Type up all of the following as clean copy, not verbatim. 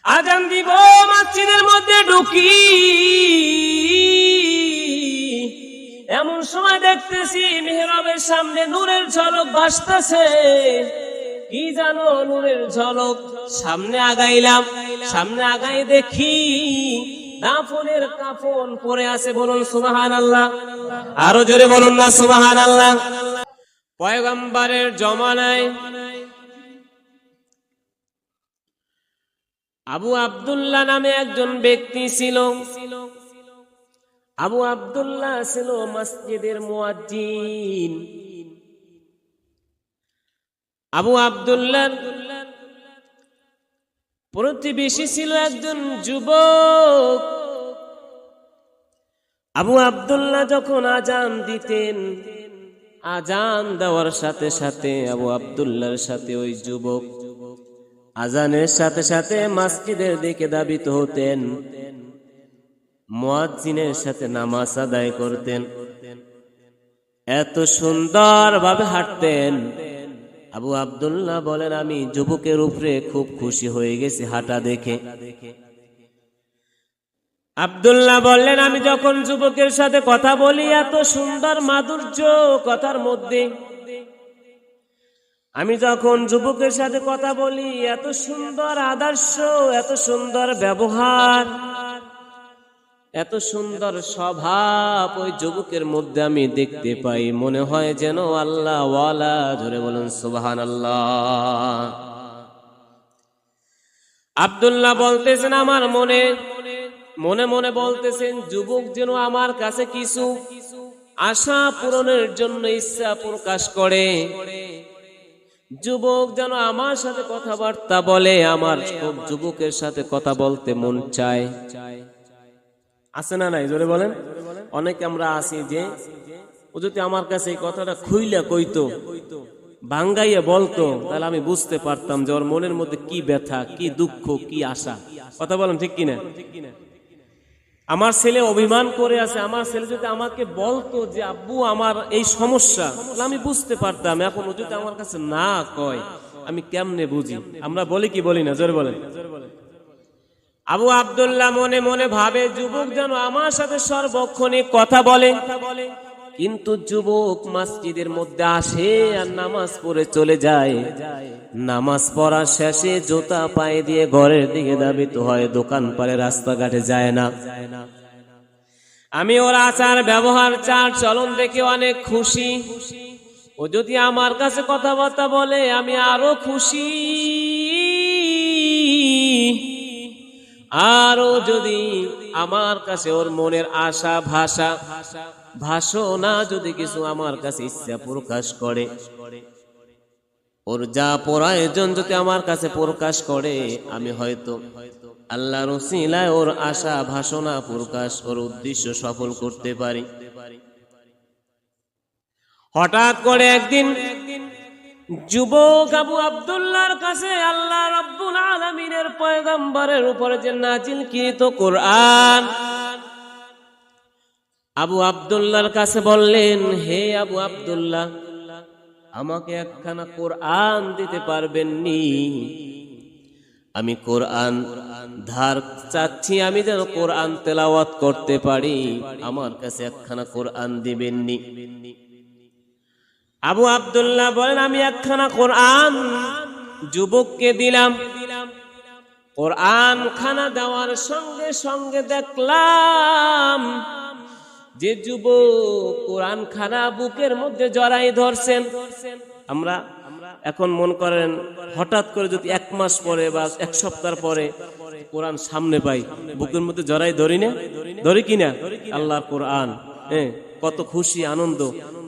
আজান দিব মসজিদের মধ্যে ঢুকি, এমন সময় দেখতেছি মিহরাবের সামনে নূরের ঝলক ভাসতেছে। কি জানো নূরের ঝলক? সামনে আগাইলাম, সামনে আগাই দেখি দাফনের কাফন পরে আছে। বলুন সুবহানাল্লাহ, আরো জোরে বলুন না সুবহানাল্লাহ। পয়গম্বরের জমানায় আবু আব্দুল্লাহ নামে একজন ব্যক্তি ছিল। আবু আব্দুল্লাহ ছিল মসজিদের মুয়াজ্জিন। আবু আব্দুল্লাহ প্রতিবেশী ছিল একজন যুবক। আবু আব্দুল্লাহ যখন আজান দিতেন, আজান দেওয়ার সাথে সাথে আবু আব্দুল্লাহর সাথে ওই যুবক আজানের সাথে সাথে মসজিদের দিকে ধাবিত হতেন, মুয়াজ্জিনের সাথে নামাজ আদায় করতেন। এত সুন্দর ভাবে হাঁটতেন। আবু আব্দুল্লাহ বলেন, আমি যুবকের উপরে খুব খুশি হয়ে গেছি হাঁটা দেখে। আব্দুল্লাহ বললেন, আমি যখন যুবকের সাথে কথা বলি এত সুন্দর মাধুর্য কথার মধ্যে, আমি যখন যুবকের সাথে কথা বলি এত সুন্দর আদর্শ, এত সুন্দর ব্যবহার, এত সুন্দর স্বভাব ওই যুবকের মধ্যে আমি দেখতে পাই। মনে হয় যেন আল্লাহ ওয়ালা। ধরে বলুন সুবহানাল্লাহ। আব্দুল্লাহ বলতেছেন, আমার মনে মনে বলতেছেন যুবক যেন আমার কাছে কিছু আশা পূরণের জন্য ইচ্ছা প্রকাশ করে। যুবক যেন আমার সাথে কথাবার্তা বলে, আমার সব যুবকের সাথে কথা বলতে মন চায়। আছে না নাই? জোরে বলেন। অনেকে আমরা আছি যে ও যদি আমার কাছে এই কথাটা খুইলা কইতো, ভাঙ্গাইয়া বলতো, তাহলে আমি বুঝতে পারতাম যে ওর মনের মধ্যে কি ব্যথা, কি দুঃখ, কি আশা। কথা বলেন ঠিক কিনা? আমার ছেলে অভিমান করে আছে, আমার ছেলে যদি আমাকে বলতো যে আব্বু আমার এই সমস্যা, তাহলে আমি বুঝতে পারতাম। এখন ও যদি আমার কাছে না কয়, আমি কেমনে বুঝি? আমরা বলি কি বলি না? জোরে বলেন। আবু আব্দুল্লাহ মনে মনে ভাবে যুবক যেন আমার সাথে সর্বক্ষণে কথা বলে, কিন্তু যুবক মসজিদের মধ্যে আসে আর নামাজ পড়ে চলে যায়। নামাজ পড়া শেষে জুতা পায়ে দিয়ে ঘরের দিকে ধাবিত হয়, দোকান পারে রাস্তাঘাটে যায় না। আমি ওর আচার ব্যবহার চাল চলন দেখে অনেক খুশি। ও যদি আমার কাছে কথাবার্তা বলে আমি আরো খুশি। আরো যদি আমার কাছে ওর মনের আশা ভাষণা যদি কিছু আমার কাছে ইচ্ছা প্রকাশ করে, ওর যা প্রয়োজন যদি আমার কাছে প্রকাশ করে, আমি হয়তো আল্লাহর উসিলায় ওর আশা ভাষণা প্রকাশ, ওর উদ্দেশ্য সফল করতে পারি। হঠাৎ করে একদিন যুবক আবু আব্দুল্লাহর কাছে আল্লাহ রাব্বুল আলামিনের পয়গম্বরের উপরে যে নাজিলকৃত কোরআন, আবু আব্দুল্লাহর কাছে বললেন, হে আবু আব্দুল্লাহ, আমাকে একখানা কোরআন দিতে পারবেন নি? আমি কোরআন ধার চাচ্ছি, আমি যেন কোরআন তেলাওয়াত করতে পারি, আমার কাছে একখানা কোরআন দিবেন নি? আবু আব্দুল্লাহ বলেন, আমি একখানা কোরআন যুবককে দিলাম। কোরআন খানা দেওয়ার সঙ্গে সঙ্গে দেখলাম যে যুবক কোরআন খানা বুকের মধ্যে জড়াই ধরছেন। আমরা এখন মন করেন হঠাৎ করে যদি 1 মাস পরে বা 1 সপ্তাহ পরে কোরআন সামনে পাই, বুকের মধ্যে জড়াই ধরি না? ধরি কিনা? আল্লাহর কোরআন, কত খুশি আনন্দ।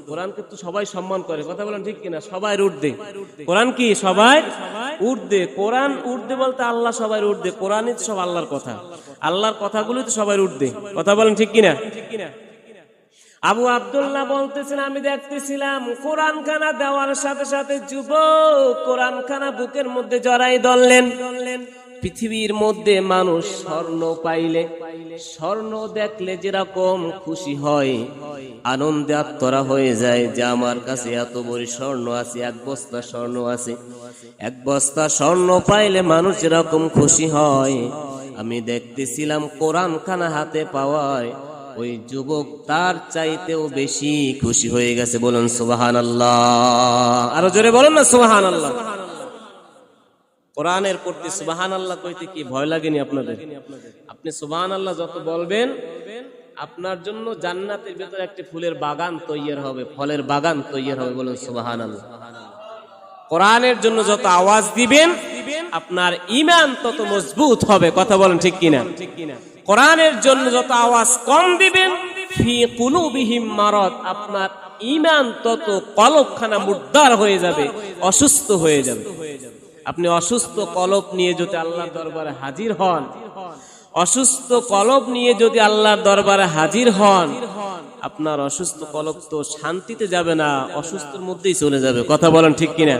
কোরআনকে তো সবাই সম্মান করে। কথা বলেন ঠিক কিনা? সবাই উর্ধে কোরআন। কি সবাই উর্ধে? কোরআন উর্ধে বলতে আল্লাহ সবাই উর্ধে। কোরআনই তো সব আল্লাহর কথা, আল্লাহর কথাগুলো তো সবাই উর্ধে। কথা বলেন ঠিক কিনা? আবু আব্দুল্লাহ বলতেছেন, আমি দেখতেছিলাম কোরআন খানা দেওয়ার সাথে সাথে যুবক কোরআন খানা বুকের মধ্যে জড়াই ধরলেন। পৃথিবীর মধ্যে মানুষ স্বর্ণ পাইলে, স্বর্ণ দেখলে যেরকম খুশি হয়, আনন্দে আত্মরা হয়ে যায় যে আমার কাছে এত বড় স্বর্ণ আছে, এক বস্তা স্বর্ণ আছে। এক বস্তা স্বর্ণ পাইলে মানুষ যেরকম খুশি হয়, আমি দেখতেছিলাম কোরআন খানা হাতে পাওয়ায় ওই যুবক তার চাইতেও বেশি খুশি হয়ে গেছে। বলুন সুবহানাল্লাহ, আরো জোরে বলুন না সুবহানাল্লাহ। কোরআনের প্রতি সুবহানাল্লাহ কইতে কি ভয় লাগেনি আপনাদের? আপনি সুবহানাল্লাহ যত বলবেন, আপনার জন্য জান্নাতের ভিতরে একটি ফুলের বাগান তৈরি হবে, ফলের বাগান তৈরি হবে। বলুন সুবহানাল্লাহ। কোরআনের জন্য যত আওয়াজ দিবেন, আপনার ঈমান তত মজবুত হবে। কথা বলেন ঠিক কিনা? কোরআনের জন্য যত আওয়াজ কম দিবেন, ফি কুলুবিহিম মারাদ, আপনার ঈমান তত কলবখানা মুর্দার হয়ে যাবে, অসুস্থ হয়ে যাবে। আপনি অসুস্থ কলব নিয়ে যদি আল্লাহর দরবারে হাজির হন, অসুস্থ কলব নিয়ে যদি আল্লাহর দরবারে হাজির হন, আপনার অসুস্থ কলব তো শান্তিতে যাবে না, অসুস্থর মধ্যেই চলে যাবে। কথা বলেন ঠিক কিনা?